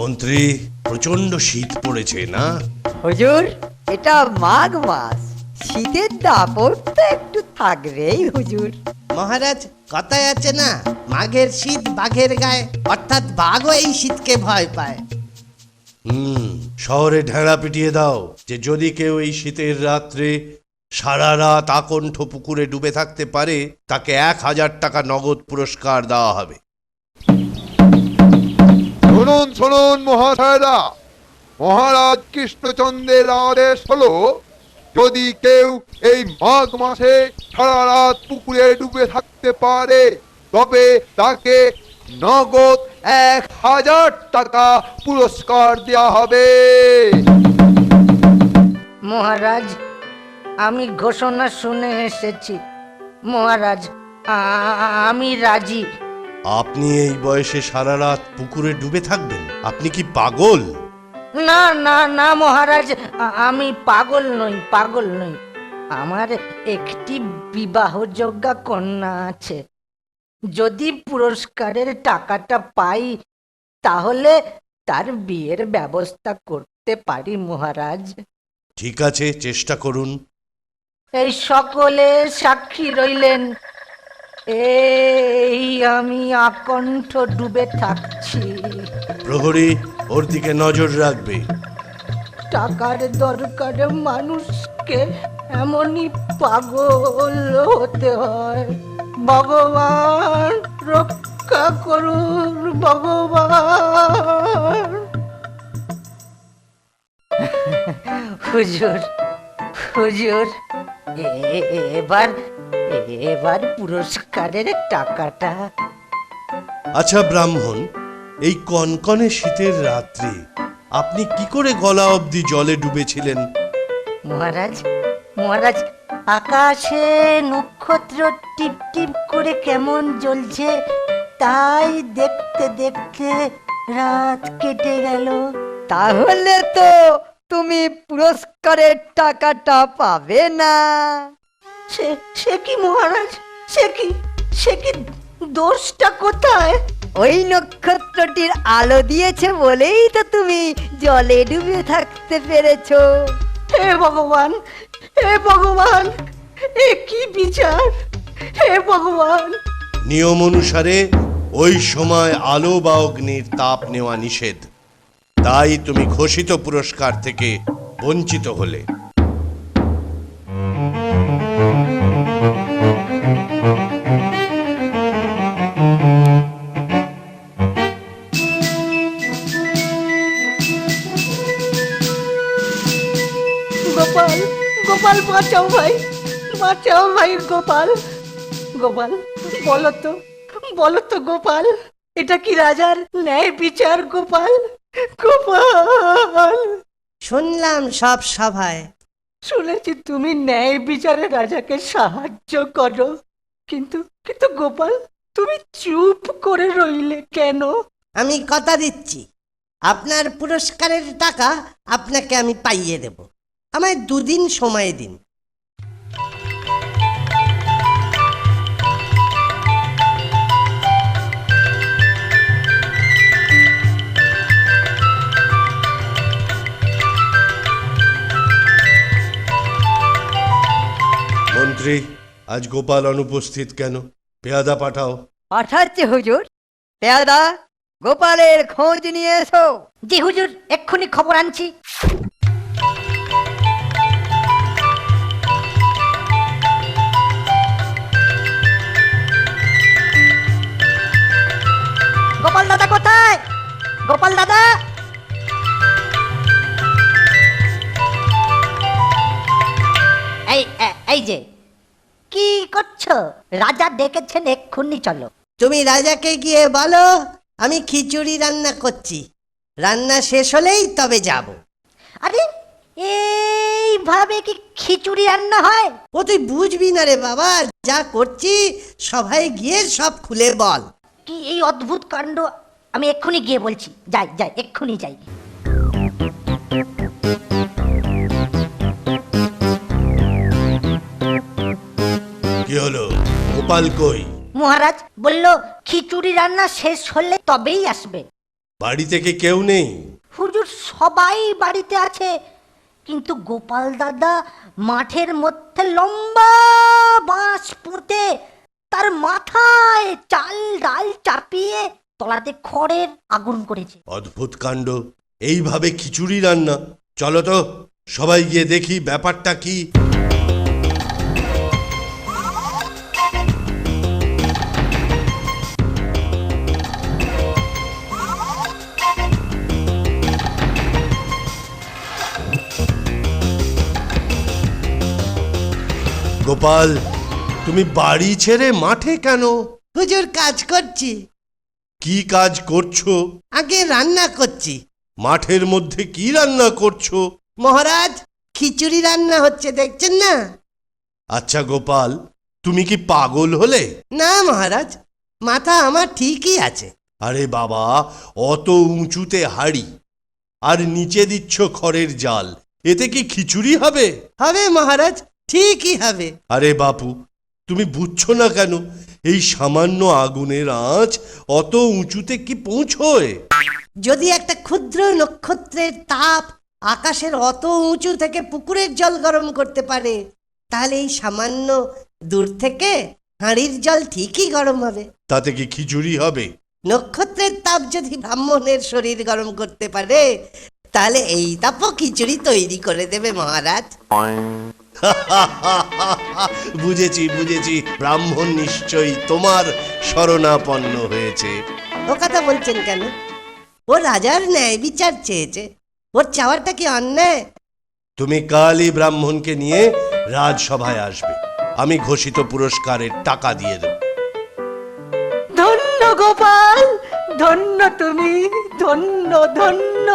মন্ত্রী, প্রচন্ড শীত পড়েছে না? হুজুর, এটা মাঘ মাস, শীতের দাপট তো একটু থাকবেই হুজুর। মহারাজ, কথায় আছে না, মাঘের শীত বাঘের গায়ে, অর্থাৎ বাঘও এই শীতকে ভয় পায়। শহরে ঢেড়া পিটিয়ে দাও যে যদি কেউ এই শীতের রাত্রে সারা রাত আকণ্ঠ পুকুরে ডুবে থাকতে পারে তাকে 1000 টাকা নগদ পুরস্কার দেওয়া হবে। শুনুন শুনুন মহাশয়রা, মহারাজ কৃষ্ণচন্দ্রের আদেশ হলো, যদি কেউ এই মাঘ মাসে সারা রাত পুকুরে ডুবে থাকতে পারে তবে তাকে নগদ 1000 টাকা পুরস্কার দেওয়া হবে। মহারাজ, আমি ঘোষণা শুনে এসেছি। মহারাজ, আমি রাজি। আপনি এই বয়সে সারা রাত পুকুরে ডুবে থাকবেন? আপনি কি পাগল? না না না মহারাজ, আমি পাগল নই, পাগল নই। আমার একটি বিবাহযোগ্য কন্যা আছে। যদি পুরস্কারের টাকাটা পাই তাহলে তার বিয়ের ব্যবস্থা করতে পারি মহারাজ। ঠিক আছে, চেষ্টা করুন। এই সকলে সাক্ষী রইলেন, এই আমি আকণ্ঠ ডুবে থাকছি। প্রহরী ওর দিকে নজর রাখবে। টাকার দরকারে মানুষকে এমনই পাগল হতে হয়। ভগবান রক্ষা করুন, ভগবান। হুজুর, হুজুর, এবার এবার পুরস্কারের টাকাটা। আচ্ছা ব্রাহ্মণ, এই কনকনে শীতের রাত্রে আপনি কি করে গলা অবধি জলে ডুবেছিলেন? মহারাজ, মহারাজ, আকাশে নক্ষত্র টিপ টিপ করে কেমন জ্বলছে তাই দেখতে দেখতে রাত কেটে গেল। তাহলে তো তুমি পুরস্কারের টাকাটা পাবে না। সে কি মহারাজ, সে কি দোষটা কোথায়? ওই নক্ষত্রটির আলো দিয়েছে বলেই তো তুমি জলে ডুবে থাকতে পেরেছো। হে ভগবান, হে ভগবান, এ কি বিচার! হে ভগবান! নিয়ম অনুসারে ওই সময় আলো বা অগ্নির তাপ নেওয়া নিষেধ, তাই তুমি ঘোষিত পুরস্কার থেকে বঞ্চিত হলে। গোপাল, গোপাল, বাঁচাও ভাই, বাঁচাও ভাই। গোপাল, গোপাল, বলো তো গোপাল, এটা কি রাজার ন্যায় বিচার? গোপাল, গোপাল। শুনলাম সব সভায়। শুনেছি তুমি ন্যায় বিচারে রাজাকে সাহায্য করো, কিন্তু কিন্তু গোপাল, তুমি চুপ করে রইলে কেন? আমি কথা দিচ্ছি, আপনার পুরস্কারের টাকা আপনাকে আমি পাইয়ে দেব। আমায় 2 দিন সময় দিন। মন্ত্রী, আজ গোপাল অনুপস্থিত কেন? পেয়াদা পাঠাও। পাঠাচ্ছে হুজুর। পেয়াদা, গোপালের খোঁজ নিয়ে এসো। জি হুজুর, এক্ষুনি খবর আনছি। গোপাল দাদা কোথায়? গোপাল দাদা! এই যে, কি করছো? রাজা ডেকেছেন, এক্ষুনি চলো। তুমি রাজাকে গিয়ে বলো আমি খিচুড়ি রান্না করছি, রান্না শেষ হলেই তবে যাব। আরে, এইভাবে কি খিচুড়ি রান্না হয়? ও তুই বুঝবি না রে বাবা, যা করছি সবাই গিয়ে সব খুলে বল। কি এই অদ্ভুত কাণ্ড! আমি এক্ষুনি গিয়ে বলছি। যাই যাই, এক্ষুনি যাই। কি হলো? গোপাল কই? মহারাজ বলল খিচুড়ি রান্না শেষ হলে তবেই আসবে। বাড়ি থেকে কেউ নেই? হুজুর সবাই বাড়িতে আছে, কিন্তু গোপাল দাদা মাঠের মধ্যে লম্বা বাঁশ পুঁতে তার মাথায় চাল ডাল চাপিয়ে তলাতে খড়ের আগুন করেছে। অদ্ভুত কাণ্ড, এইভাবে খিচুড়ি রান্না? চলো তো সবাই গিয়ে দেখি ব্যাপারটা কি। গোপাল, তুমি বাড়ি ছেড়ে মাঠে কেন? হুজুর, কাজ করছি। কি কাজ করছো? আগে রান্না করছি। মাঠের মধ্যে কি রান্না করছো? মহারাজ, খিচুড়ি রান্না হচ্ছে, দেখছেন না? আচ্ছা গোপাল, তুমি কি পাগল হলে? না মহারাজ, মাথা আমার ঠিকই আছে। আরে বাবা, অত উঁচুতে হাড়ি আর নিচে দিচ্ছ খড়ের জাল, এতে কি খিচুড়ি হবে? হবে মহারাজ, ঠিকই হবে। আরে বাপু, তুমি বুঝছো না কেন? এই সামান্য আগুনের আঁচ অত উঁচুতে কি পৌঁছয়? যদি একটা ক্ষুদ্র নক্ষত্রের তাপ আকাশের অত উঁচু থেকে পুকুরের জল গরম করতে পারে, তাহলে এই সামান্য দূর থেকে হাঁড়ির জল ঠিকই গরম হবে। তাতে কি খিচুড়ি হবে? নক্ষত্রের তাপ যদি ব্রাহ্মণের শরীর গরম করতে পারে, তাহলে এই তাপও খিচুড়ি তৈরি করে দেবে মহারাজ। বুঝেছি বুঝেছি, ব্রাহ্মণ নিশ্চয়ই তোমার শরণাপন্ন হয়েছে। ও কথা বলছেন কেন? ও রাজার ন্যায় বিচার চেয়েছে, ওর চাওয়াটা কি অন্যায়? তুমি কালই ব্রাহ্মণকে নিয়ে রাজসভায় আসবে, আমি ঘোষিত পুরস্কারের টাকা দিয়ে দেব। ধন্য গোপাল, ধন্য তুমি, ধন্য ধন্য।